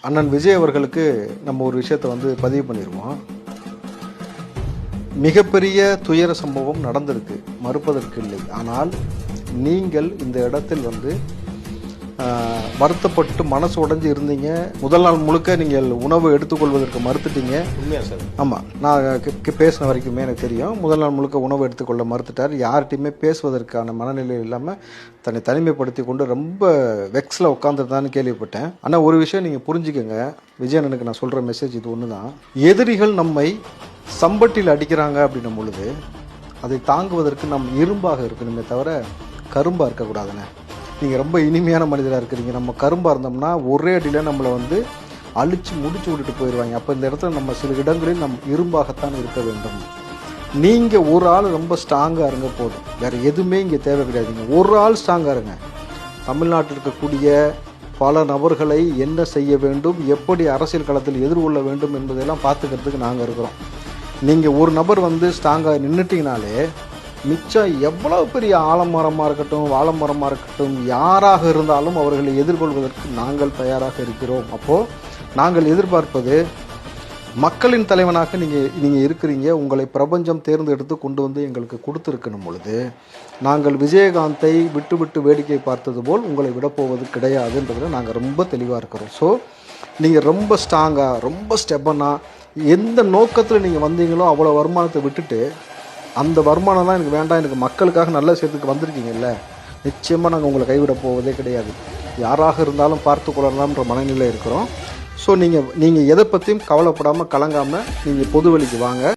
அண்ணன் விஜய் அவர்களுக்கு நம்ம ஒரு விஷயத்தை வந்து பதிவு பண்ணிடுவோம். மிகப்பெரிய துயர சம்பவம் நடந்திருக்கு, மறுப்பதற்கு இல்லை. ஆனால் நீங்கள் இந்த இடத்தில் வந்து வருத்தப்பட்டு மனசு உடைஞ்சு இருந்தீங்க. முதல் நாள் முழுக்க நீங்கள் உணவு எடுத்துக்கொள்வதற்கு மறுத்துட்டீங்க. உண்மையா சார்? ஆமாம், நான் பேசின வரைக்குமே எனக்கு தெரியும். முதல் நாள் முழுக்க உணவு எடுத்துக்கொள்ள மறுத்துட்டார். யார்கிட்டையுமே பேசுவதற்கான மனநிலை இல்லாமல் தன்னை தனிமைப்படுத்தி கொண்டு ரொம்ப வெக்ஸில் உட்காந்துருந்தான்னு கேள்விப்பட்டேன். ஆனால் ஒரு விஷயம் நீங்கள் புரிஞ்சுக்கோங்க, விஜயனனுக்கு நான் சொல்கிற மெசேஜ் இது ஒன்று தான். எதிரிகள் நம்மை சம்பட்டியில் அடிக்கிறாங்க அப்படின்னும் பொழுது அதை தாங்குவதற்கு நம் இரும்பாக இருக்கணுமே தவிர கரும்பாக இருக்கக்கூடாதுண்ணே. நீங்கள் ரொம்ப இனிமையான மனிதராக இருக்கிறீங்க. நம்ம கரும்பாக இருந்தோம்னா ஒரே அடியில் நம்மளை வந்து அழிச்சு முடிச்சு விட்டுட்டு போயிடுவாங்க. அப்போ இந்த இடத்துல நம்ம சில இடங்களில் நம் இரும்பாகத்தான் இருக்க வேண்டும். நீங்கள் ஒரு ஆள் ரொம்ப ஸ்ட்ராங்காக இருங்க போதும், வேறு எதுவுமே இங்கே தேவை கிடையாதுங்க. ஒரு ஆள் ஸ்ட்ராங்காக இருங்க. தமிழ்நாட்டில் இருக்கக்கூடிய பல நபர்களை என்ன செய்ய வேண்டும், எப்படி அரசியல் களத்தில் எதிர்கொள்ள வேண்டும் என்பதெல்லாம் பார்த்துக்கிறதுக்கு நாங்கள் இருக்கிறோம். நீங்கள் ஒரு நபர் வந்து ஸ்ட்ராங்காக நின்றுட்டிங்கனாலே மிச்சம் எவ்வளவு பெரிய ஆலமரமாக இருக்கட்டும், வாழைமரமாக இருக்கட்டும், யாராக இருந்தாலும் அவர்களை எதிர்கொள்வதற்கு நாங்கள் தயாராக இருக்கிறோம். அப்போது நாங்கள் எதிர்பார்ப்பது, மக்களின் தலைவனாக நீங்கள் இருக்கிறீங்க. உங்களை பிரபஞ்சம் தேர்ந்தெடுத்து கொண்டு வந்து எங்களுக்கு கொடுத்துருக்கணும் பொழுது நாங்கள் விஜயகாந்தை விட்டு விட்டு வேடிக்கை பார்த்தது போல் உங்களை விடப்போவது கிடையாதுன்றதில் நாங்கள் ரொம்ப தெளிவாக இருக்கிறோம். ஸோ நீங்கள் ரொம்ப ஸ்ட்ராங்காக, ரொம்ப ஸ்டெப்பனாக, எந்த நோக்கத்தில் நீங்கள் வந்தீங்களோ அவ்வளோ வருமானத்தை விட்டுட்டு அந்த வருமானம்லாம் எனக்கு வேண்டாம், எனக்கு மக்களுக்காக நல்ல சேர்த்துக்கு வந்திருக்கீங்கல்ல, நிச்சயமாக நாங்கள் உங்களை கைவிட போவதே கிடையாது. யாராக இருந்தாலும் பார்த்து கொள்ளலாம்ன்ற மனநிலை இருக்கிறோம். ஸோ நீங்கள் எதை பற்றியும் கவலைப்படாமல் கலங்காமல் நீங்கள் பொது வழிக்கு வாங்க.